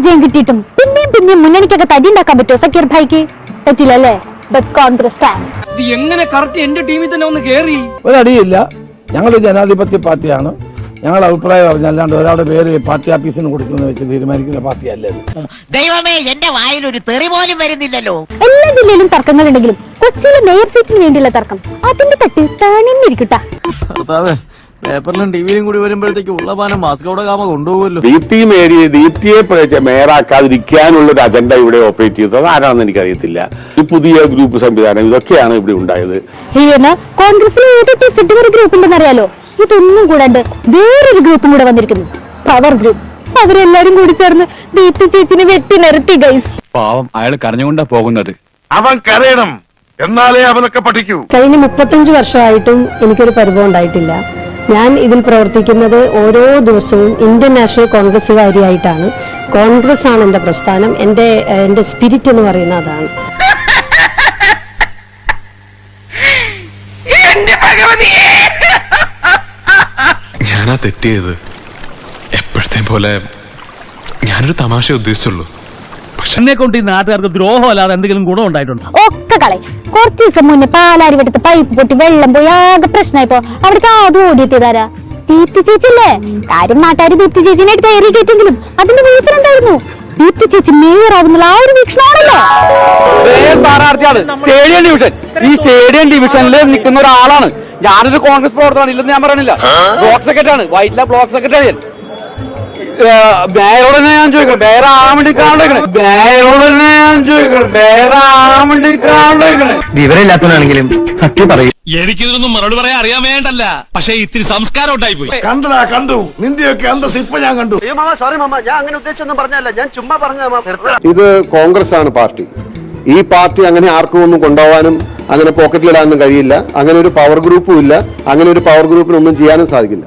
വിജയം കിട്ടിയിട്ടും പിന്നെയും മുന്നണിക്കൊക്കെ തടി ഉണ്ടാക്കാൻ പറ്റുമോ സക്കീർ ഭായിക്ക്? പറ്റില്ലല്ലേ? ബട്ട് കോൺഗ്രസ് എങ്ങനെ കറക്റ്റ് എന്റെ ടീമിൽ തന്നെ ഒന്ന് കേറി? ഒരടിയില്ല. ഞങ്ങൾ ജനാധിപത്യ പാർട്ടിയാണ്. ഞങ്ങളുടെ അഭിപ്രായം അറിഞ്ഞല്ലാണ്ട് ഒരാളുടെ പേര് പാർട്ടി ഓഫീസിന് കൊടുക്കുന്ന വെച്ച് തീരുമാനിക്കുന്ന പാർട്ടി അല്ലേ. ദൈവമേ, എന്റെ വായിൽ ഒരു തെറി പോലും വരുന്നില്ലല്ലോ. എല്ലാ ജില്ലയിലും തർക്കങ്ങൾ ഉണ്ടെങ്കിലും കൊച്ചിയിലെ മേയർ സീറ്റിന് വേണ്ടിയുള്ള തർക്കം അതിന്റെ തട്ട് താണിരിക്കട്ടാ. പേപ്പറിലും ടിവിയിലും കൂടി വരുമ്പോഴത്തേക്ക് ഉള്ള പാനം മാസ്കോടെ കാമ കൊണ്ടുപോകുമല്ലോ. ദീപ്തിയെ മേയറാക്കാതിരിക്കാനുള്ള ഒരു അജണ്ട ഇവിടെ ഓപ്പറേറ്റ് ചെയ്തത് ആരാണെന്ന് എനിക്കറിയത്തില്ല. ഈ പുതിയ ഗ്രൂപ്പ് സംവിധാനം ഇതൊക്കെയാണ് ഇവിടെ ഉണ്ടായത്. കോൺഗ്രസിൽ ഏതൊക്കെ സെറ്റ് ഗ്രൂപ്പ് ഉണ്ടെന്ന് അറിയാലോ. ഇതൊന്നും കൂടാണ്ട് വേറൊരു ഗ്രൂപ്പും കൂടെ വന്നിരിക്കുന്നു, പവർ ഗ്രൂപ്പ്. അവരെല്ലാരും കൂടി ചേർന്ന് ദീപ്തി ചേച്ചിനെ വെട്ടി നിരത്തി ഗൈസ്. പാവം, അയാൾ കരഞ്ഞുകൊണ്ടാ പോകുന്നത്. അവൻ കരയണം, എന്നാലേ അവനൊക്കെ പഠിക്കൂ. കഴിഞ്ഞ 35 വർഷമായിട്ടും എനിക്കൊരു പരിഭവം ഉണ്ടായിട്ടില്ല. ഞാൻ ഇതിൽ പ്രവർത്തിക്കുന്നത് ഓരോ ദിവസവും ഇന്ത്യൻ നാഷണൽ കോൺഗ്രസ്സുകാരിയായിട്ടാണ്. കോൺഗ്രസ് ആണ് എന്റെ പ്രസ്ഥാനം, എന്റെ സ്പിരിറ്റ് എന്ന് പറയുന്ന അതാണ്. ഞാനാ തെറ്റിയത്. എപ്പോഴത്തെ പോലെ ഞാനൊരു തമാശ ഉദ്ദേശിച്ചുള്ളൂ. എന്നെ കൊണ്ട് ഈ നാട്ടുകാർക്ക് ദ്രോഹം അല്ലാതെ എന്തെങ്കിലും ഗുണം ഉണ്ടായിട്ടുണ്ട്? ഒക്കെ കളെ. കുറച്ചു ദിവസം മുന്നേ പാലാരി വെട്ടത്ത് പൈപ്പ് പൊട്ടി വെള്ളം പോയി ആകെ പ്രശ്നമായിപ്പോ അവിടേക്ക് ആദ്യം ഓടിയെത്തിയതാരാ? ദീപ്തി ചേച്ചിയല്ലേ. കാര്യം നാട്ടുകാർ ദീപ്തി ചേച്ചിനെ കയറി കയറ്റെങ്കിലും അതിന്റെ റീസൺ എന്തായിരുന്നു? ദീപ്തി ചേച്ചി മേയർ ആവുന്നുള്ള ആ ഒരു വീക്ഷണമാണല്ലോ. സ്റ്റേഡിയം ഡിവിഷൻ, ഈ സ്റ്റേഡിയം ഡിവിഷനിൽ നിൽക്കുന്ന ഒരാളാണ്. ഞാനൊരു കോൺഗ്രസ് പ്രവർത്തകനാണ്, ഇല്ലെന്ന് ഞാൻ പറയണില്ല. ബ്ലോക്ക് സെക്രട്ടറി ആണ്, വൈറ്റില ബ്ലോക്ക് സെക്രട്ടറി. മേയറോട് തന്നെ ഞാൻ ചോദിക്കണം, മേയറാവാൻ വേണ്ടി വിവരമില്ലാത്തവനാണെങ്കിലും സത്യം പറയും. എനിക്കിതൊന്നും മറുപടി പറയാൻ അറിയാൻ വേണ്ടല്ല, പക്ഷെ ഇത്തിരി സംസ്കാരം ഉണ്ടായി പോയി. കണ്ടു നിന്റെയൊക്കെ അന്തസ് ഇപ്പൊ ഞാൻ കണ്ടു. സോറി മാമ, ഞാൻ അങ്ങനെ ഉദ്ദേശിച്ചൊന്നും പറഞ്ഞല്ല, ഞാൻ ചുമ്മാ പറഞ്ഞ. ഇത് കോൺഗ്രസ് ആണ് പാർട്ടി. ഈ പാർട്ടി അങ്ങനെ ആർക്കും ഒന്നും കൊണ്ടുപോകാനും അങ്ങനെ പോക്കറ്റിലിടാനൊന്നും കഴിയില്ല. അങ്ങനെ ഒരു പവർ ഗ്രൂപ്പും ഇല്ല. അങ്ങനെ ഒരു പവർ ഗ്രൂപ്പിനൊന്നും ചെയ്യാനും സാധിക്കില്ല.